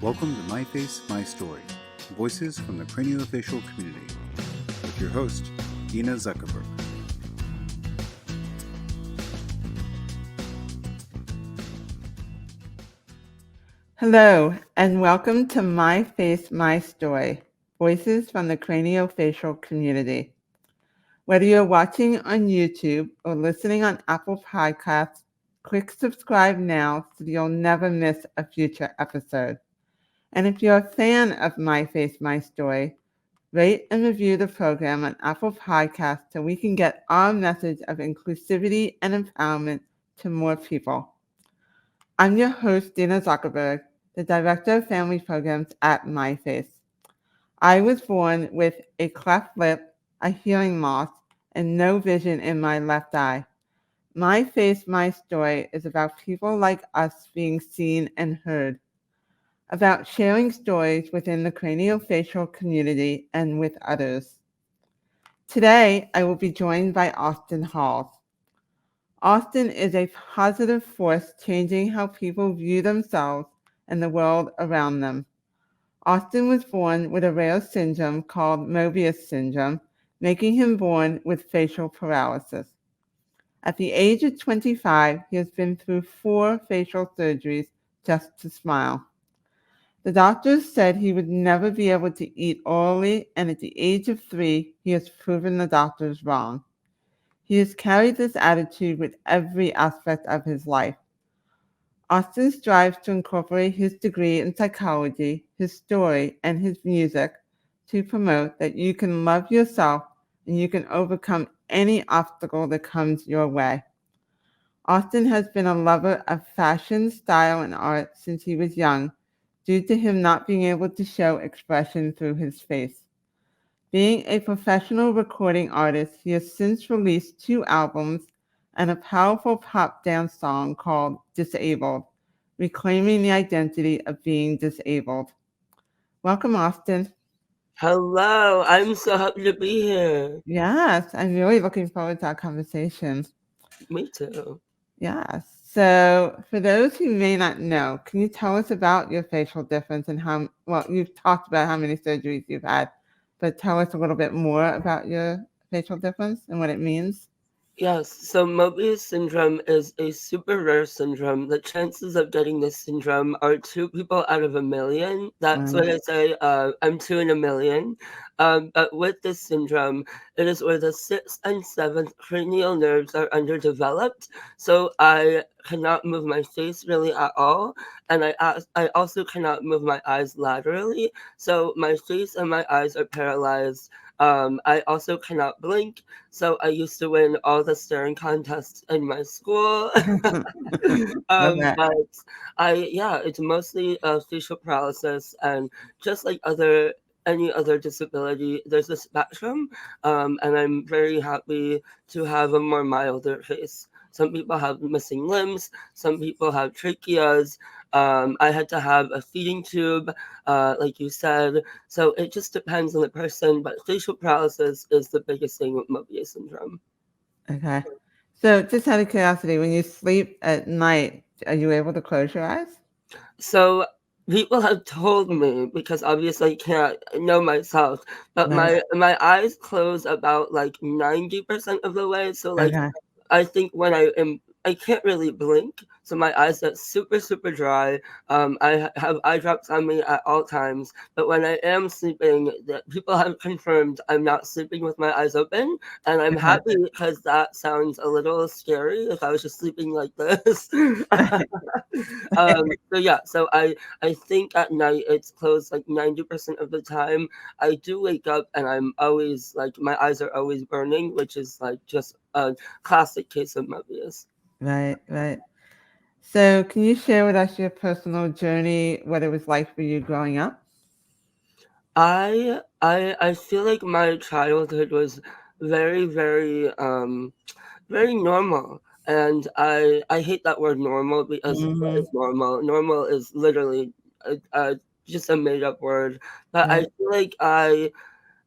Welcome to My Face, My Story, Voices from the Craniofacial Community, with your host, Dina Zuckerberg. Hello, and welcome to My Face, My Story, Voices from the Craniofacial Community. Whether you're watching on YouTube or listening on Apple Podcasts, click subscribe now so you'll never miss a future episode. And if you're a fan of My Face, My Story, rate and review the program on Apple Podcasts so we can get our message of inclusivity and empowerment to more people. I'm your host, Dina Zuckerberg, the Director of Family Programs at MyFace. I was born with a cleft lip, a hearing loss, and no vision in my left eye. My Face, My Story is about people like us being seen and heard, about sharing stories within the craniofacial community and with others. Today, I will be joined by Austin Halls. Austin is a positive force changing how people view themselves and the world around them. Austin was born with a rare syndrome called Mobius syndrome, making him born with facial paralysis. At the age of 25, he has been through 4 facial surgeries just to smile. The doctors said he would never be able to eat orally, and at the age of 3, he has proven the doctors wrong. He has carried this attitude with every aspect of his life. Austin strives to incorporate his degree in psychology, his story, and his music to promote that you can love yourself and you can overcome any obstacle that comes your way. Austin has been a lover of fashion, style, and art since he was young, due to him not being able to show expression through his face. Being a professional recording artist, he has since released 2 albums and a powerful pop dance song called Disabled, reclaiming the identity of being disabled. Welcome, Austin. Hello, I'm so happy to be here. Yes, I'm really looking forward to our conversation. Me too. Yes. So, for those who may not know, can you tell us about your facial difference and how, well, you've talked about how many surgeries you've had, but tell us a little bit more about your facial difference and what it means? Yes, so Mobius syndrome is a super rare syndrome. The chances of getting this syndrome are 2 people out of a million. That's Right. why I say I'm 2 in a million. But with this syndrome, it is where the sixth and seventh cranial nerves are underdeveloped. So I cannot move my face really at all, and I also cannot move my eyes laterally. So my face and my eyes are paralyzed. I also cannot blink, so I used to win all the staring contests in my school. Okay. But yeah, it's mostly facial paralysis, and just like any other disability, there's a spectrum. And I'm very happy to have a more milder face. Some people have missing limbs, some people have tracheas. I had to have a feeding tube, like you said. So it just depends on the person, but facial paralysis is the biggest thing with Mobius syndrome. Okay. So, just out of curiosity, when you sleep at night, are you able to close your eyes? So people have told me, because obviously I can't know myself, but Right. my eyes close about like 90% of the way. So like Okay. I think when I can't really blink, so my eyes get super super dry. Have eye drops on me at all times, but when I am sleeping, that people have confirmed I'm not sleeping with my eyes open, and I'm Okay. happy because that sounds a little scary if I was just sleeping like this. So yeah, so I think at night it's closed like 90% of the time. I do wake up and I'm always like my eyes are always burning, which is like just a classic case of Mobius. Right, right. So, can you share with us your personal journey, what it was like for you growing up? I feel like my childhood was very very normal. And I hate that word normal because what Mhm. is normal? Normal is literally just a made up word. But I Right. feel like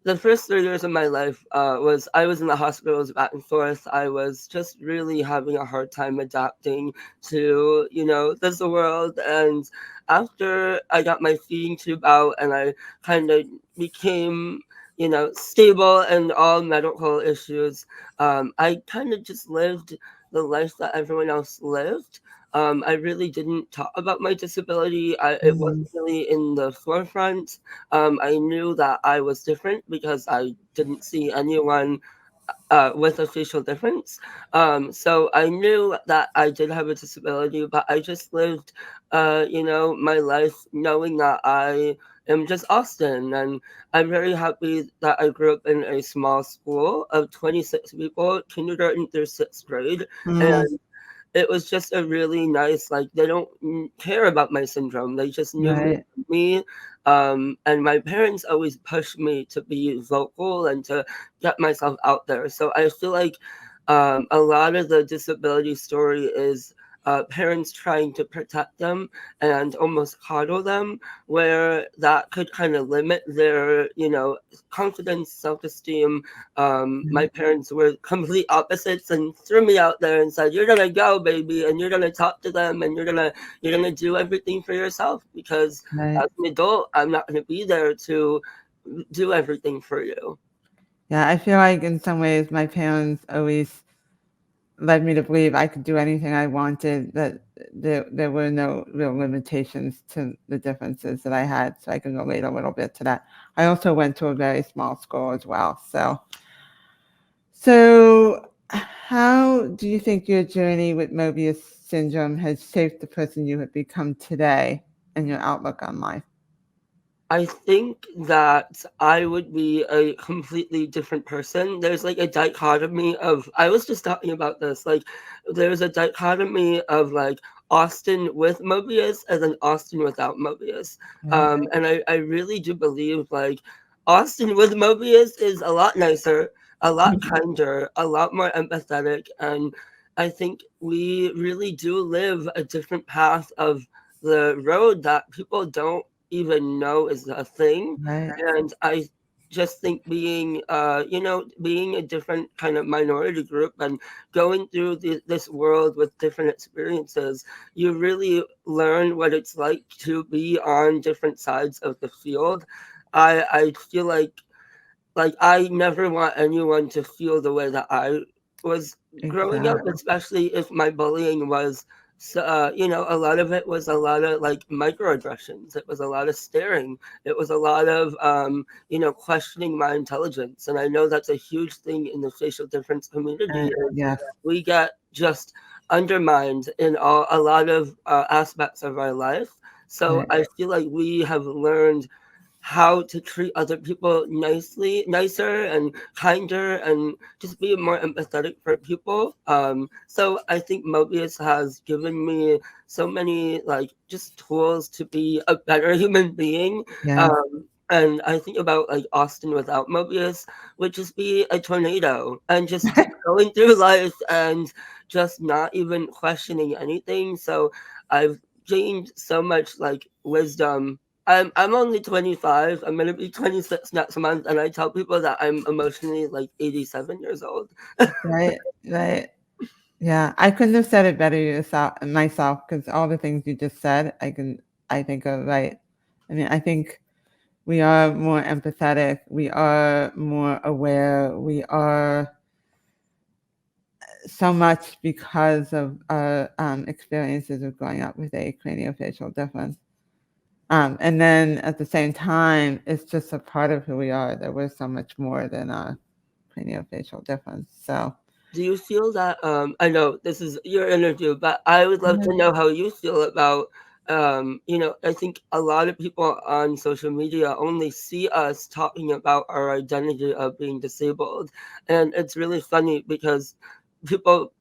the first 3 years of my life was I was in the hospitals back and forth. I was just really having a hard time adapting to, this world. And after I got my feeding tube out and I kind of became, stable and all medical issues, I kind of just lived the life that everyone else lived. I really didn't talk about my disability. It Mhm. wasn't really in the forefront. I knew that I was different because I didn't see anyone with a facial difference. So I knew that I did have a disability, but I just lived, my life knowing that I am just Austin. And I'm very happy that I grew up in a small school of 26 people, kindergarten through sixth grade. Mm, And it was just a really nice, like, they don't care about my syndrome. They just knew me right. for me. And my parents always pushed me to be vocal and to get myself out there. So I feel like a lot of the disability story is parents trying to protect them and almost coddle them, where that could kind of limit their, confidence, self-esteem. My Mhm. parents were complete opposites and threw me out there and said, "You're gonna go, baby, and you're gonna talk to them, and you're gonna do everything for yourself because Right. as an adult, I'm not gonna be there to do everything for you." Yeah, I feel like in some ways my parents always led me to believe I could do anything I wanted, that there were no real limitations to the differences that I had, so I can relate a little bit to that. I also went to a very small school as well, so how do you think your journey with Mobius syndrome has shaped the person you have become today and your outlook on life? I think that I would be a completely different person. There's like a dichotomy of, I was just talking about this, like, there's a dichotomy of like Austin with Mobius and then Austin without Mobius. Right. And I really do believe like Austin with Mobius is a lot nicer, a lot kinder, a lot more empathetic. And I think we really do live a different path of the road that people don't even know is a thing. Right. And I just think being, being a different kind of minority group and going through this world with different experiences, you really learn what it's like to be on different sides of the field. I feel like I never want anyone to feel the way that I was growing up, Exactly. especially if my bullying was, so, a lot of it was a lot of like microaggressions. It was a lot of staring. It was a lot of, questioning my intelligence. And I know that's a huge thing in the facial difference community. Is Yes. we get just undermined in a lot of aspects of our life. So Right. I feel like we have learned how to treat other people nicer and kinder, and just be more empathetic for people. So I think Mobius has given me so many like just tools to be a better human being. Yes. And I think about like Austin without Mobius would just be a tornado and just keep going through life and just not even questioning anything. So I've gained so much like wisdom. I'm only 25. I'm gonna be 26 next month, and I tell people that I'm emotionally like 87 years old. Right. Right. Yeah, I couldn't have said it better yourself myself, because all the things you just said, I think are right. I mean, I think we are more empathetic, we are more aware, we are so much because of our experiences of growing up with a craniofacial difference. And then at the same time, it's just a part of who we are, that we're so much more than a craniofacial difference. So, Do you feel that I know this is your interview, but I would love yeah, to know how you feel about I think a lot of people on social media only see us talking about our identity of being disabled. And it's really funny because people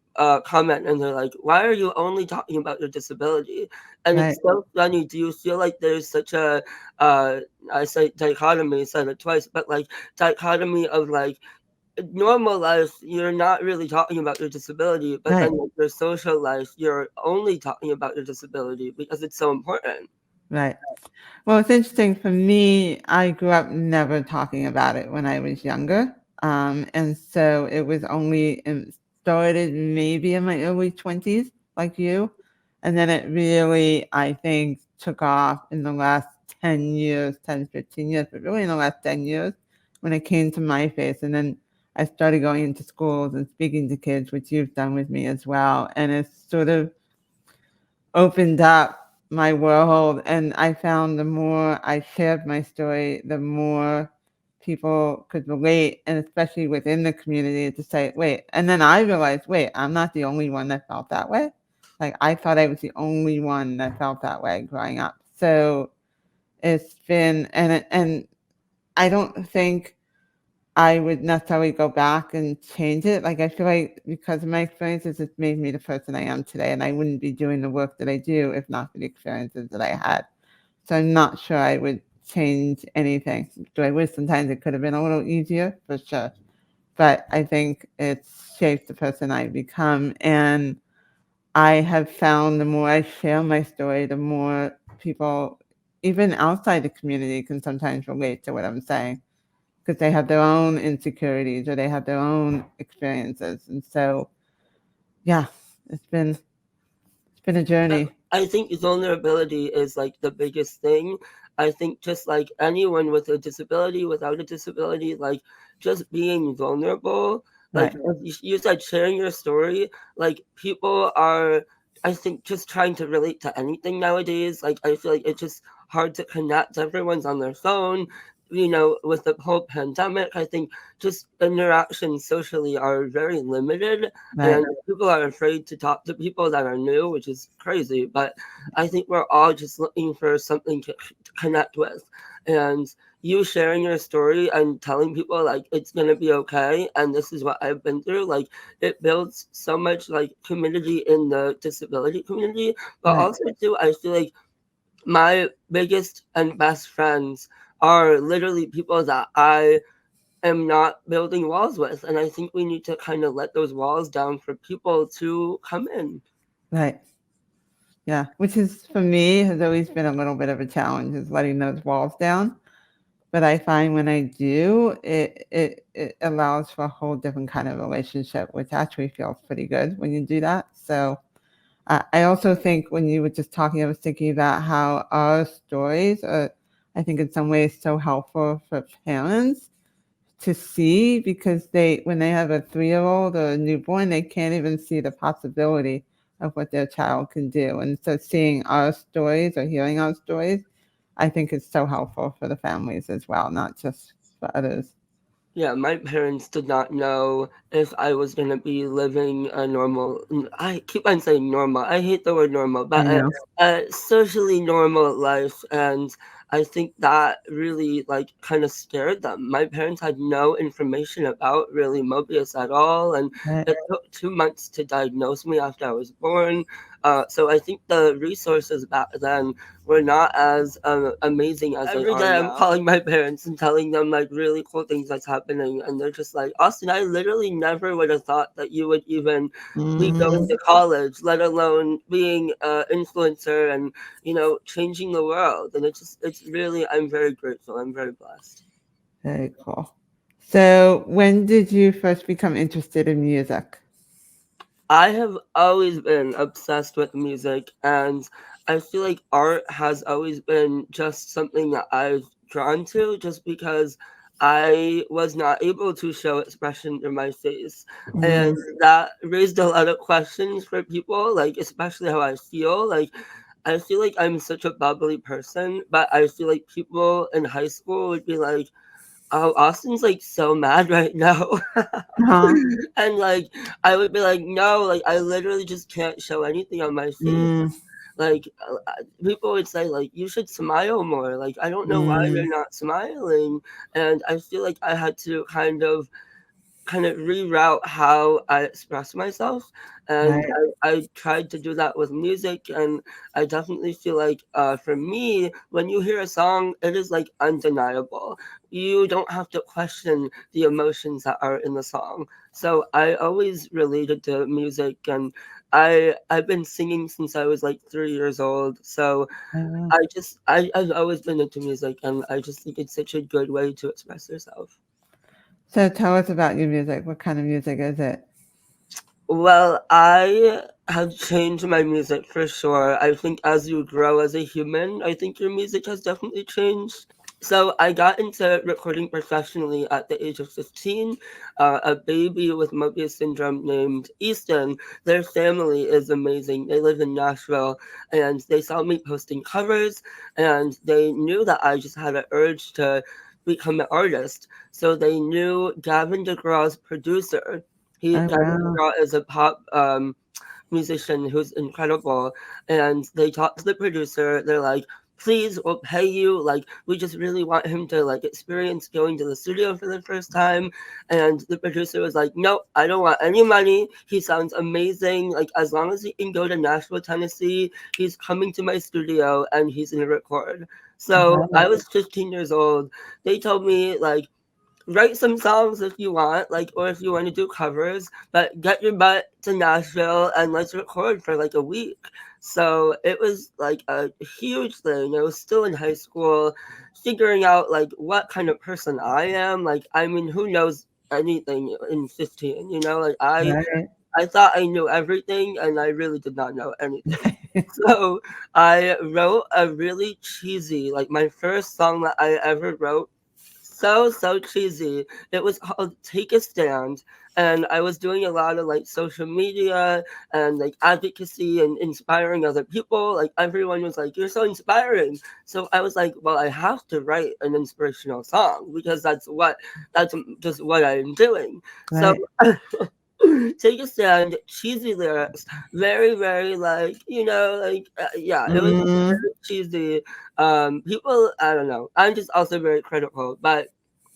comment and they're like, "Why are you only talking about your disability?" And right, it's so funny. Do you feel like there's such a uh I say dichotomy, said it twice, but like dichotomy of like normal life, you're not really talking about your disability, but right. then like your social life, you're only talking about your disability because it's so important. Right. Well, it's interesting for me, I grew up never talking about it when I was younger. And so it was only started maybe in my early 20s, like you. And then it really, I think, took off in the last 10 years, 10, 15 years, but really in the last 10 years when it came to my face. And then I started going into schools and speaking to kids, which you've done with me as well. And it's sort of opened up my world, and I found the more I shared my story, the more people could relate, and especially within the community to say, wait, and then I realized, wait, I'm not the only one that felt that way. Like I thought I was the only one that felt that way growing up. So it's been, and I don't think I would necessarily go back and change it. Like, I feel like because of my experiences, it's made me the person I am today, and I wouldn't be doing the work that I do if not for the experiences that I had. So I'm not sure I would change anything. Do I wish sometimes it could have been a little easier? For sure. But I think it's shaped the person I become. And I have found the more I share my story, the more people, even outside the community, can sometimes relate to what I'm saying because they have their own insecurities or they have their own experiences. And so, yeah, it's been a journey. I think vulnerability is like the biggest thing. I think just like anyone with a disability, without a disability, like just being vulnerable, like Right. as you said, sharing your story, like people are, I think, just trying to relate to anything nowadays. Like I feel like it's just hard to connect. Everyone's on their phone. With the whole pandemic, I think just interactions socially are very limited, Right. and people are afraid to talk to people that are new, which is crazy. But I think we're all just looking for something to connect with. And you sharing your story and telling people like it's gonna be okay and this is what I've been through, like it builds so much like community in the disability community. But Right. also too, I feel like my biggest and best friends are literally people that I am not building walls with. And I think we need to kind of let those walls down for people to come in. Right. Yeah. Which is for me has always been a little bit of a challenge is letting those walls down. But I find when I do, it allows for a whole different kind of relationship, which actually feels pretty good when you do that. So I also think when you were just talking, I was thinking about how our stories are, I think in some ways, so helpful for parents to see because when they have a 3-year-old or a newborn, they can't even see the possibility of what their child can do. And so seeing our stories or hearing our stories, I think is so helpful for the families as well, not just for others. Yeah, my parents did not know if I was gonna be living a normal. I keep on saying normal. I hate the word normal, I but know. a socially normal life, and I think that really like kind of scared them. My parents had no information about really Mobius at all, and Right. it took 2 months to diagnose me after I was born. So I think the resources back then were not as amazing as every day I'm calling my parents and telling them like really cool things that's happening, and they're just like, Austin, I literally never would have thought that you would even be going Mhm. to college, let alone being an influencer and changing the world. And it's really, I'm very grateful. I'm very blessed. Very cool. So when did you first become interested in music? I have always been obsessed with music, and I feel like art has always been just something that I've drawn to just because I was not able to show expression in my face. And Mhm. that raised a lot of questions for people, like, especially how I feel. Like, I feel like I'm such a bubbly person, but I feel like people in high school would be like, oh, Austin's like so mad right now. Uh-huh. And like I would be like, no, like I literally just can't show anything on my face. Mm, Like people would say, like you should smile more. Like I don't know why mm, you're not smiling, and I feel like I had to kind of reroute how I express myself. And right, I tried to do that with music. And I definitely feel like for me, when you hear a song, it is like undeniable. You don't have to question the emotions that are in the song. So I always related to music and I've been singing since I was like 3 years old. So Oh, wow. I've always been into music, and I just think it's such a good way to express yourself. So tell us about your music. What kind of music is it? Well, I have changed my music for sure. I think as you grow as a human, I think your music has definitely changed. So I got into recording professionally at the age of 15. A baby with Mobius syndrome named Easton, their family is amazing. They live in Nashville, and they saw me posting covers, and they knew that I just had an urge to become an artist. So they knew Gavin DeGraw's producer. Oh, Gavin wow. DeGraw is a pop musician who's incredible. And they talked to the producer. They're like, please, we'll pay you. Like, we just really want him to like experience going to the studio for the first time. And the producer was like, no, I don't want any money. He sounds amazing. Like, as long as he can go to Nashville, Tennessee, he's coming to my studio and he's gonna record. So Wow. I was 15 years old. They told me like, write some songs if you want, like, or if you want to do covers, but get your butt to Nashville and let's record for like a week. So it was like a huge thing. I was still in high school, figuring out like what kind of person I am. Like, I mean, who knows anything in 15? You know, like Right. I thought I knew everything, and I really did not know anything. So I wrote a really cheesy, like my first song that I ever wrote, so cheesy. It was called Take a Stand, and I was doing a lot of like social media and like advocacy and inspiring other people. Like, everyone was like, you're so inspiring. So I was like, well, I have to write an inspirational song because that's just what I'm doing. So Right. Take a Stand, cheesy lyrics, very, very like, yeah, it was Mm, very cheesy. People, I don't know. I'm just also very critical, but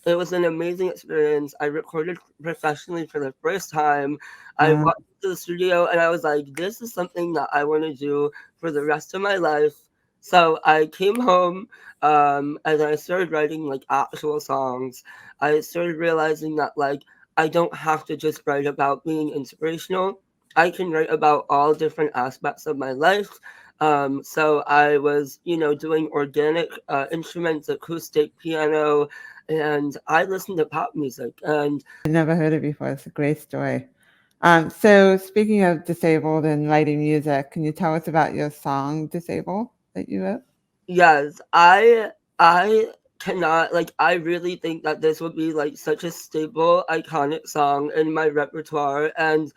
it was an amazing experience. I recorded professionally for the first time. I wow. walked to the studio and I was like, this is something that I want to do for the rest of my life. So I came home, and I started writing like actual songs. I started realizing that like I don't have to just write about being inspirational. I can write about all different aspects of my life. So I was, doing organic instruments, acoustic piano, and I listened to pop music. And I never heard it before. It's a great story. So speaking of disabled and writing music, can you tell us about your song "Disabled" that you wrote? yes, I cannot, like, I really think that this would be like such a staple, iconic song in my repertoire. And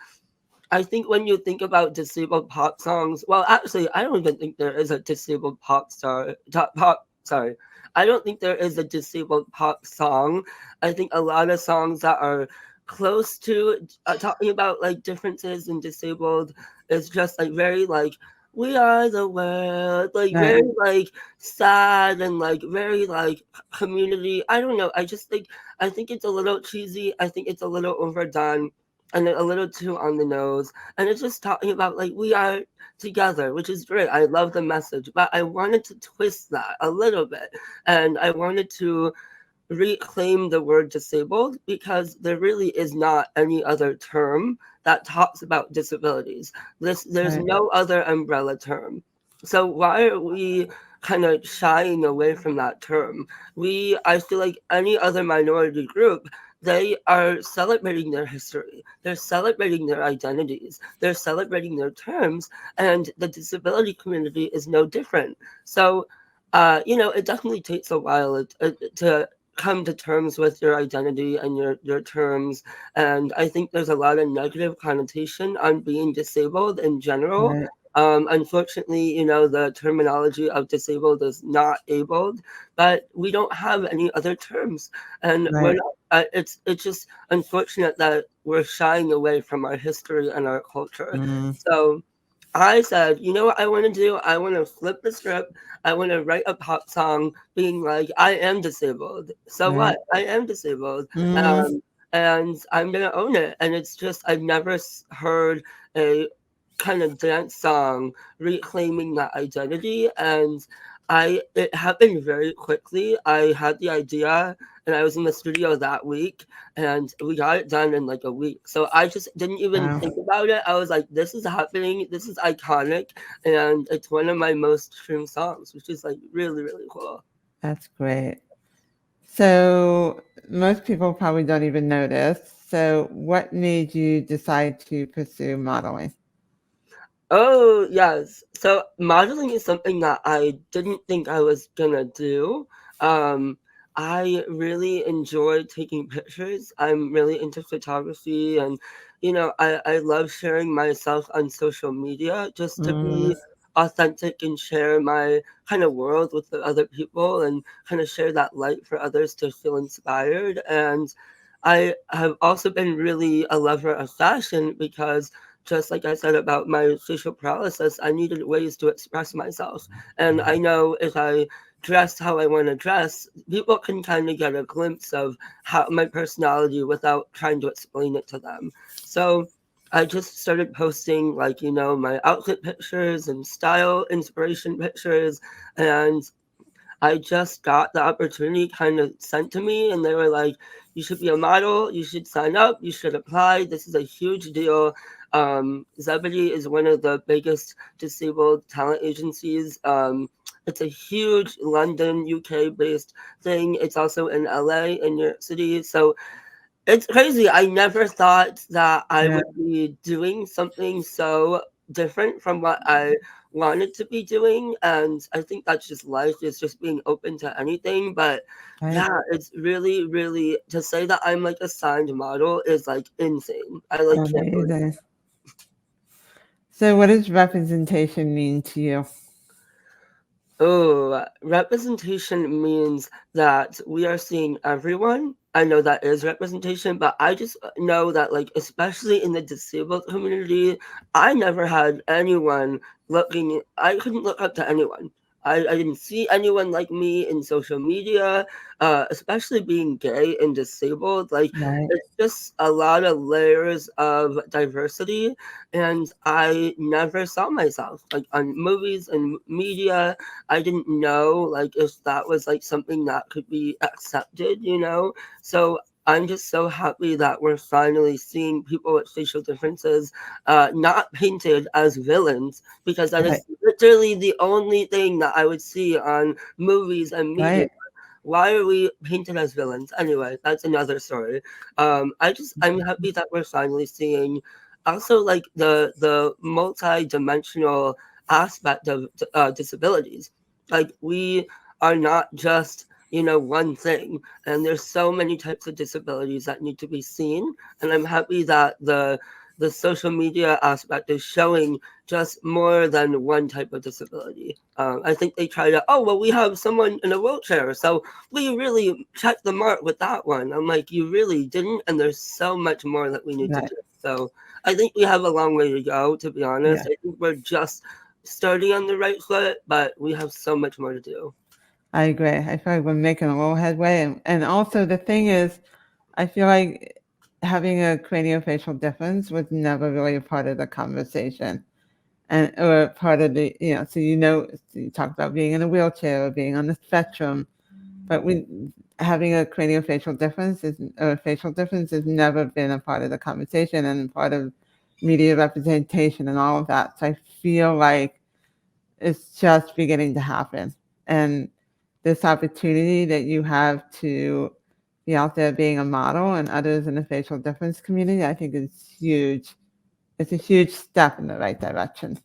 I think when you think about disabled pop songs, well, actually, I don't even think there is a disabled sorry. I don't think there is a disabled pop song. I think a lot of songs that are close to talking about like differences in disabled is just like very like we are the world, like Right. very like sad and like very like community. I don't know. I think it's a little cheesy. I think it's a little overdone and a little too on the nose. And it's just talking about like we are together, which is great. I love the message, but I wanted to twist that a little bit, and I wanted to reclaim the word disabled because there really is not any other term that talks about disabilities. There's Right. no other umbrella term. So why are we kind of shying away from that term? I feel like any other minority group, they are celebrating their history. They're celebrating their identities. They're celebrating their terms, and the disability community is no different. So, it definitely takes a while to come to terms with your identity and your terms. And I think there's a lot of negative connotation on being disabled in general. Right. Unfortunately, the terminology of disabled is not abled, but we don't have any other terms, and we're Right. not. It's just unfortunate that we're shying away from our history and our culture. Mm, So I said, you know what I want to do? I want to flip the script. I want to write a pop song being like, I am disabled. So right. what? I am disabled. Mm, Um, and I'm going to own it. And it's just, I've never heard a kind of dance song reclaiming that identity. And it happened very quickly. I had the idea and I was in the studio that week, and we got it done in like a week. So I just didn't even Wow, think about it. I was like, this is happening. This is iconic, and it's one of my most streamed songs, which is like really, really cool. that's great. So most people probably don't even know this. So what made you decide to pursue modeling? Oh, yes. So modeling is something that I didn't think I was gonna do. Um, I really enjoy taking pictures. I'm really into photography, and I love sharing myself on social media just to Mm, be authentic and share my kind of world with the other people and kind of share that light for others to feel inspired. And I have also been really a lover of fashion because just like I said about my facial paralysis, I needed ways to express myself. And I know if I dress how I want to dress, people can kind of get a glimpse of how my personality without trying to explain it to them. So I just started posting like, my outfit pictures and style inspiration pictures. And I just got the opportunity kind of sent to me, and they were like, "You should be a model. You should sign up. You should apply. This is a huge deal." Zebedee is one of the biggest disabled talent agencies. It's a huge London, UK based thing. It's also in LA, in New York City. So it's crazy. I never thought that I yeah, would be doing something so different from what I wanted to be doing. And I think that's just life, is just being open to anything. But right. yeah, it's really, really, to say that I'm like a signed model is like insane. I like can't believe it. Amazing. So what does representation mean to you? Oh, representation means that we are seeing everyone. I know that is representation, but I just know that, like, especially in the disabled community, I never had anyone I couldn't look up to anyone. I didn't see anyone like me in social media, especially being gay and disabled. Like, Right. it's just a lot of layers of diversity, and I never saw myself like on movies and media. I didn't know like if that was like something that could be accepted. So I'm just so happy that we're finally seeing people with facial differences not painted as villains, because that Right. is literally the only thing that I would see on movies and media. Right. Why are we painted as villains? Anyway, that's another story. I'm happy that we're finally seeing also like the multi-dimensional aspect of disabilities. Like, we are not just one thing, and there's so many types of disabilities that need to be seen. And I'm happy that the social media aspect is showing just more than one type of disability. I think they try to, oh, well, we have someone in a wheelchair, so we really checked the mark with that one. I'm like, you really didn't, and there's so much more that we need to Right. do. So I think we have a long way to go, to be honest. Yeah. I think we're just starting on the right foot, but we have so much more to do. I agree. I feel like we're making a little headway. And also the thing is, I feel like having a craniofacial difference was never really a part of the conversation. And or part of the, so so you talk about being in a wheelchair or being on the spectrum, but having a craniofacial difference is or a facial difference has never been a part of the conversation and part of media representation and all of that. So I feel like it's just beginning to happen. And this opportunity that you have to be out there being a model and others in the facial difference community, I think is huge. It's a huge step in the right direction.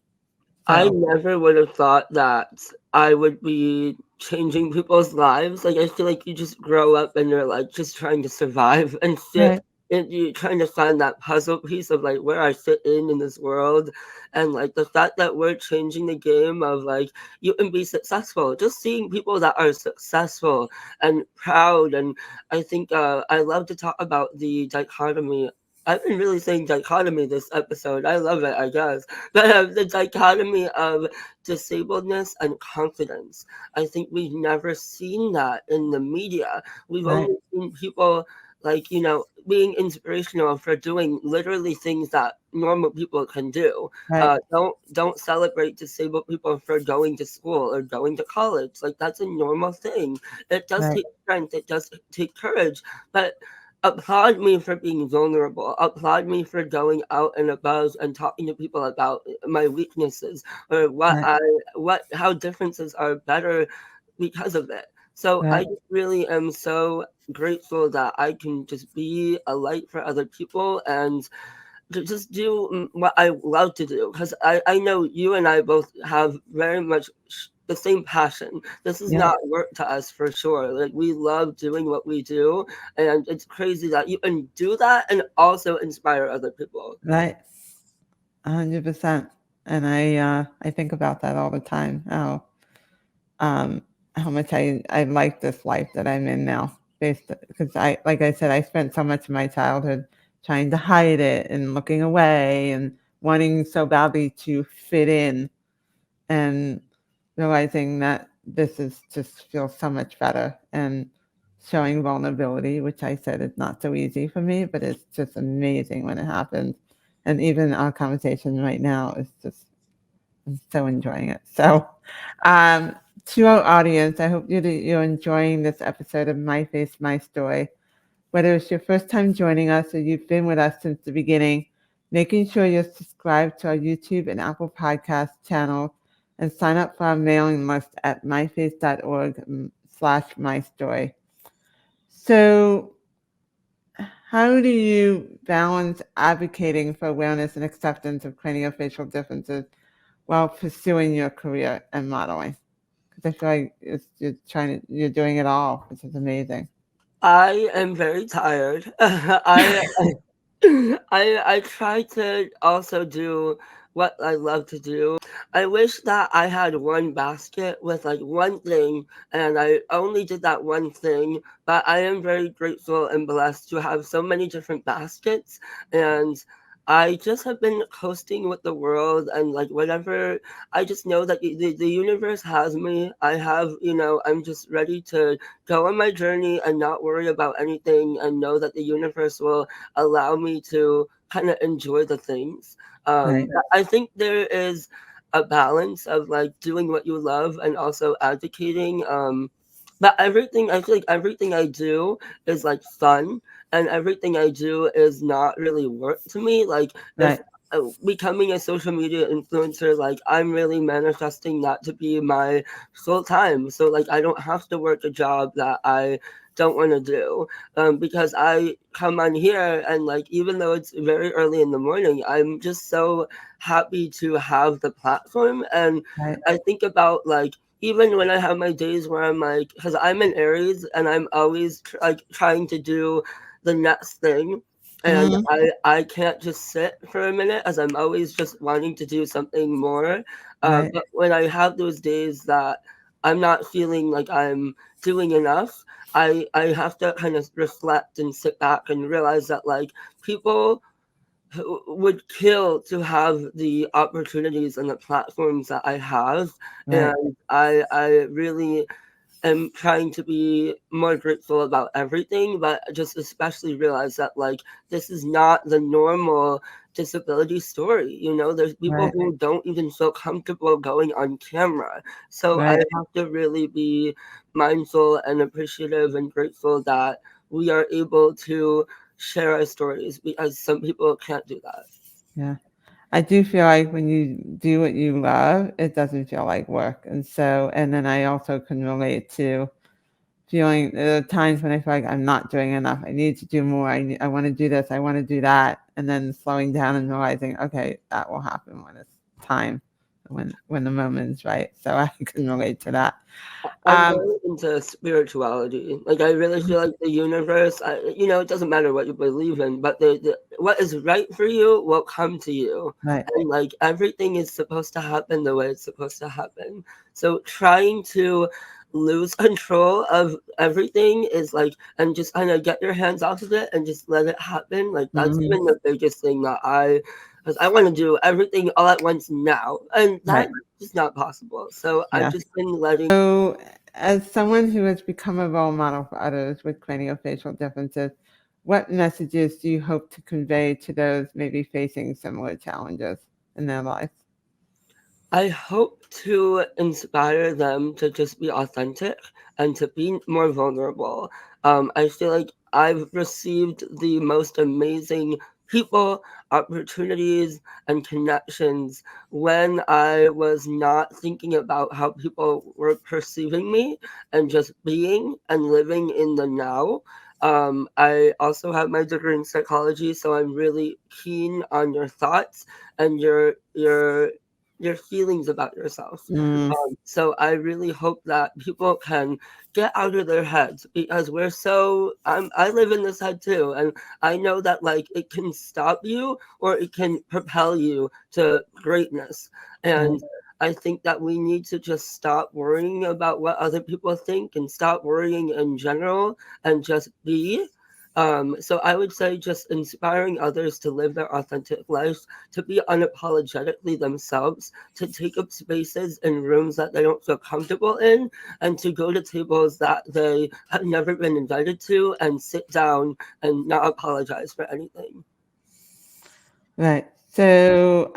I So, never would have thought that I would be changing people's lives. Like, I feel like you just grow up and you're like just trying to survive and fit, right, and you're trying to find that puzzle piece of like where I fit in this world. And like the fact that we're changing the game of like you can be successful, just seeing people that are successful and proud. And I think I love to talk about the dichotomy. I've been really saying dichotomy this episode. I love it, I guess. But the dichotomy of disabledness and confidence. I think we've never seen that in the media. We've right, only seen people like, being inspirational for doing literally things that normal people can do. Right. Don't celebrate disabled people for going to school or going to college. Like, that's a normal thing. It does Right. take strength. It does take courage. But applaud me for being vulnerable. Applaud me for going out and about and talking to people about my weaknesses or Right. how differences are better because of it. So I Right. just really am so grateful that I can just be a light for other people and to just do what I love to do. Because I know you and I both have very much the same passion. This is Yeah. not work to us for sure. Like, we love doing what we do, and it's crazy that you can do that and also inspire other people. Right. 100%. And I think about that all the time. Um, how much I like this life that I'm in now, based because like I said, I spent so much of my childhood trying to hide it and looking away and wanting so badly to fit in, and realizing that this is just feels so much better, and showing vulnerability, which I said is not so easy for me, but it's just amazing when it happens. And even our conversation right now is just, I'm so enjoying it. So, um, to our audience, I hope you're enjoying this episode of My Face, My Story. Whether it's your first time joining us or you've been with us since the beginning, making sure you're subscribed to our YouTube and Apple Podcast channel and sign up for our mailing list at myface.org/mystory. So, how do you balance advocating for awareness and acceptance of craniofacial differences while pursuing your career and modeling? Because I feel like you're doing it all, which is amazing. I am very tired. I try to also do what I love to do. I wish that I had one basket with like one thing and I only did that one thing, but I am very grateful and blessed to have so many different baskets, and I just have been coasting with the world and like whatever. I just know that the universe has me. I'm just ready to go on my journey and not worry about anything and know that the universe will allow me to kind of enjoy the things. Right. I think there is a balance of like doing what you love and also advocating. But I feel like everything I do is like fun, and everything I do is not really work to me. Like, if Right. becoming a social media influencer, like, I'm really manifesting that to be my full time. So like, I don't have to work a job that I don't want to do, because I come on here and like, even though it's very early in the morning, I'm just so happy to have the platform. And Right. I think about like, even when I have my days where I'm like, because I'm an Aries and I'm always like trying to do the next thing, and Mhm. I can't just sit for a minute as I'm always just wanting to do something more. Right. But when I have those days that I'm not feeling like I'm doing enough, I have to kind of reflect and sit back and realize that like, people who would kill to have the opportunities and the platforms that I have. Right. And I really am trying to be more grateful about everything, but just especially realize that like, this is not the normal disability story. There's people Right. who don't even feel comfortable going on camera. So I Right. have to really be mindful and appreciative and grateful that we are able to share our stories, because some people can't do that. Yeah. I do feel like when you do what you love, it doesn't feel like work. And so, and then I also can relate to feeling there are times when I feel like I'm not doing enough. I need to do more. I want to do this. I want to do that. And then slowing down and realizing, okay, that will happen when it's time, when the moment is right. So I can relate to that. I'm Um, very into spirituality. Like, I really feel like the universe, it doesn't matter what you believe in, but what is right for you will come to you. right. And like, everything is supposed to happen the way it's supposed to happen. So trying to lose control of everything is like, and just kind of get your hands off of it and just let it happen. Like, that's Mhm. been the biggest thing that because I want to do everything all at once now. And Right. that's just not possible. So I've Yeah. just been letting. So, as someone who has become a role model for others with craniofacial differences, what messages do you hope to convey to those maybe facing similar challenges in their life? I hope to inspire them to just be authentic and to be more vulnerable. I feel like I've received the most amazing people, opportunities, and connections when I was not thinking about how people were perceiving me and just being and living in the now. I also have my degree in psychology, so I'm really keen on your thoughts and your feelings about yourself. Mm, So I really hope that people can get out of their heads because we're so I live in this head too, and I know that like it can stop you or it can propel you to greatness. right. And I think that we need to just stop worrying about what other people think and stop worrying in general and just be. So I would say just inspiring others to live their authentic lives, to be unapologetically themselves, to take up spaces in rooms that they don't feel comfortable in, and to go to tables that they have never been invited to and sit down and not apologize for anything. Right. So,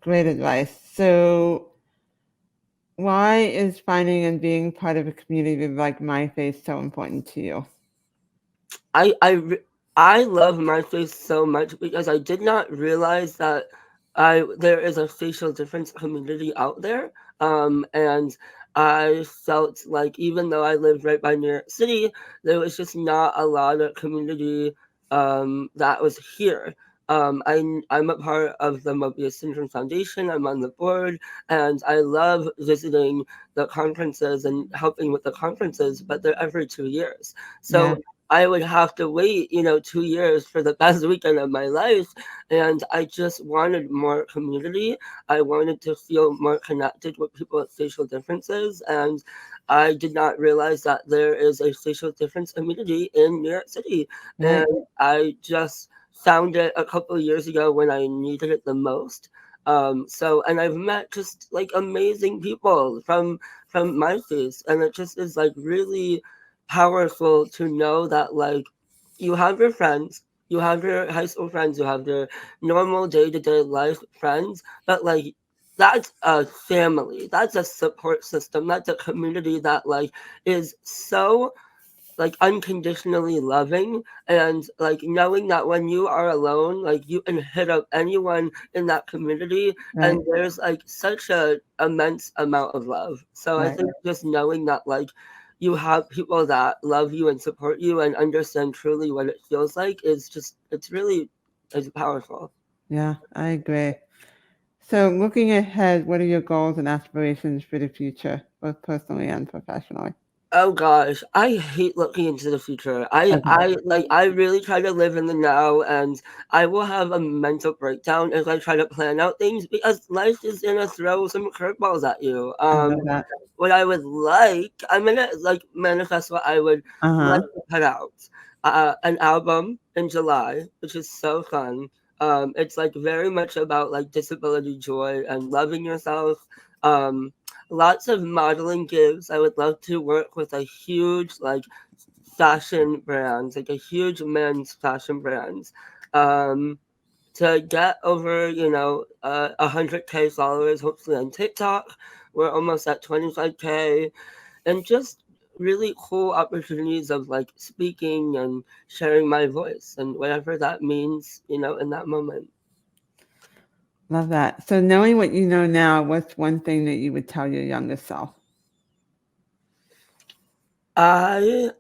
great advice. So, why is finding and being part of a community like My Faith so important to you? I I re- I love my face so much because I did not realize that I there is a facial difference community out there. And I felt like even though I lived right by New York City, there was just not a lot of community that was here. I'm a part of the Mobius Syndrome Foundation. I'm on the board, and I love visiting the conferences and helping with the conferences. But they're every 2 years, Yeah. so I would have to wait, 2 years for the best weekend of my life. And I just wanted more community. I wanted to feel more connected with people with facial differences. And I did not realize that there is a facial difference community in New York City. Right. And I just found it a couple of years ago when I needed it the most. And I've met just like amazing people from my face, and it just is like really powerful to know that like you have your friends, you have your high school friends, you have your normal day-to-day life friends, but like that's a family, that's a support system, that's a community that like is so like unconditionally loving, and like knowing that when you are alone like you can hit up anyone in that community and Right. there's like such a immense amount of love. So I Right. think just knowing that like you have people that love you and support you and understand truly what it feels like is just it's powerful. Yeah, I agree. So, looking ahead, what are your goals and aspirations for the future, both personally and professionally? Oh gosh, I hate looking into the future. Okay. I really try to live in the now, and I will have a mental breakdown if I try to plan out things because life is gonna throw some curveballs at you. I love that. What I would like, I'm gonna like manifest what I would like Uh-huh. to put out. An album in July, which is so fun. It's like very much about like disability joy and loving yourself. Um, Lots of modeling gigs. I would love to work with a huge like fashion brands, like a huge men's fashion brands. Um, to get over, 100K followers, hopefully on TikTok. We're almost at 25K, and just really cool opportunities of like speaking and sharing my voice and whatever that means, in that moment. Love that. So, knowing what you know now, what's one thing that you would tell your younger self? I,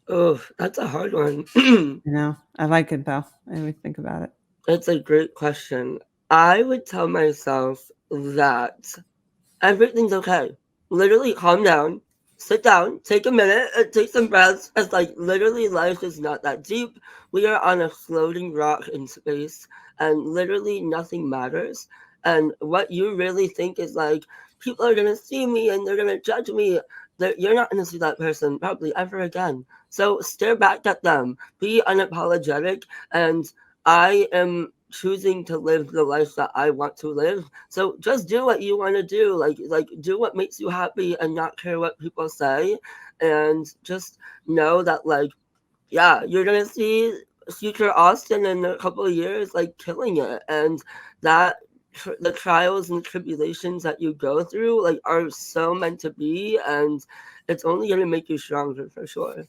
oh, that's a hard one. I like it though. I always think about it. It's a great question. I would tell myself that everything's okay. Literally, calm down, sit down, take a minute, and take some breaths. It's like literally, life is not that deep. We are on a floating rock in space, and literally nothing matters. And what you really think is like, people are gonna see me and they're gonna judge me. You're not gonna see that person probably ever again. So stare back at them, be unapologetic, and I am choosing to live the life that I want to live. So just do what you want to do. Like do what makes you happy and not care what people say. And just know that like yeah, you're gonna see future Austin in a couple of years, like killing it, and that the trials and tribulations that you go through, like, are so meant to be, and it's only gonna make you stronger for sure.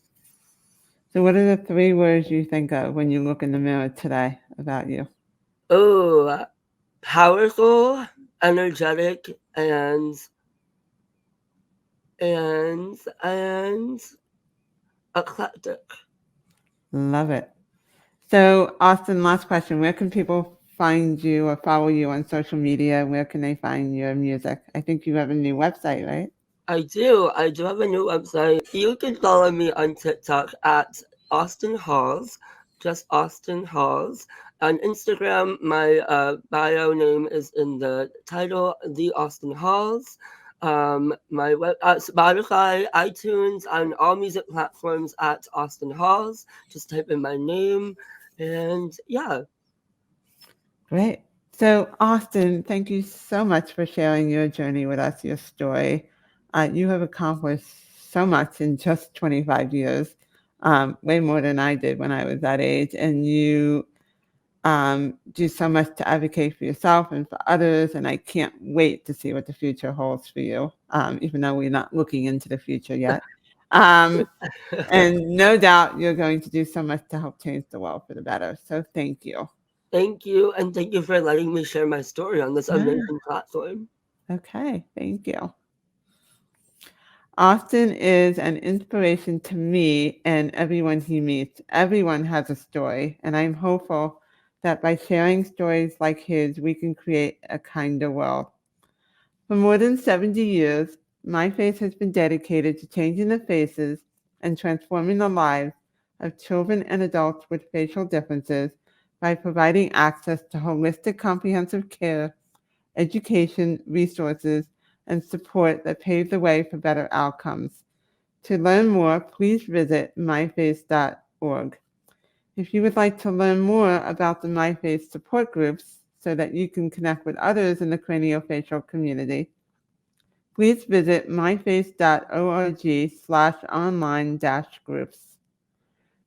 So, what are the 3 words you think of when you look in the mirror today about you? Oh, powerful, energetic, and eclectic. Love it. So, Austin, last question. Where can people find you or follow you on social media? Where can they find your music? I think you have a new website, right? I do. I do have a new website. You can follow me on TikTok at Austin Halls, just Austin Halls. On Instagram, my bio name is in the title, The Austin Halls. Spotify, iTunes, on all music platforms at Austin Halls. Just type in my name, and yeah. Great. So, Austin, thank you so much for sharing your journey with us, your story. You have accomplished so much in just 25 years, way more than I did when I was that age. And you do so much to advocate for yourself and for others. And I can't wait to see what the future holds for you, even though we're not looking into the future yet. And no doubt you're going to do so much to help change the world for the better. So thank you. Thank you, and thank you for letting me share my story on this Yeah. amazing platform. Okay, thank you. Austin is an inspiration to me and everyone he meets. Everyone has a story, and I'm hopeful that by sharing stories like his, we can create a kinder world. For more than 70 years, My Face has been dedicated to changing the faces and transforming the lives of children and adults with facial differences by providing access to holistic comprehensive care, education, resources, and support that pave the way for better outcomes. To learn more, please visit myface.org. If you would like to learn more about the MyFace support groups so that you can connect with others in the craniofacial community, please visit myface.org/online-groups.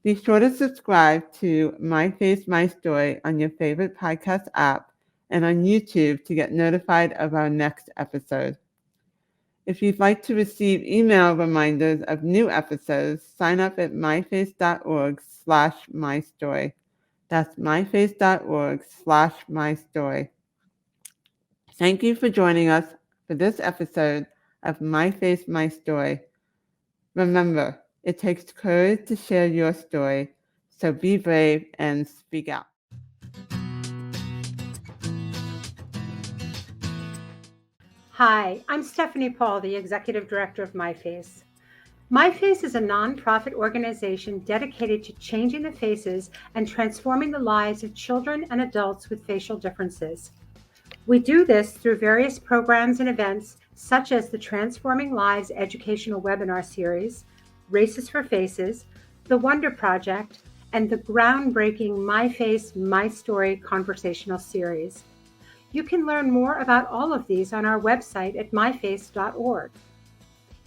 Be sure to subscribe to My Face, My Story on your favorite podcast app and on YouTube to get notified of our next episode. If you'd like to receive email reminders of new episodes, sign up at myface.org/mystory. That's myface.org/mystory. Thank you for joining us for this episode of My Face, My Story. Remember, it takes courage to share your story, so be brave and speak out. Hi, I'm Stephanie Paul, the Executive Director of MyFace. MyFace is a nonprofit organization dedicated to changing the faces and transforming the lives of children and adults with facial differences. We do this through various programs and events such as the Transforming Lives educational webinar series, Races for Faces, the Wonder Project, and the groundbreaking My Face, My Story conversational series. You can learn more about all of these on our website at myface.org.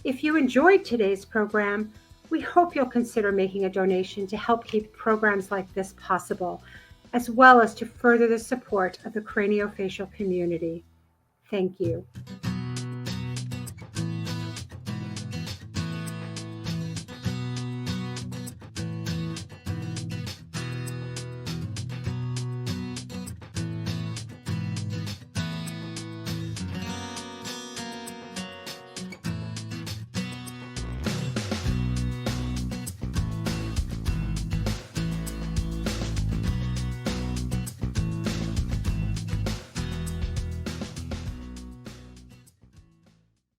If you enjoyed today's program, we hope you'll consider making a donation to help keep programs like this possible, as well as to further the support of the craniofacial community. Thank you.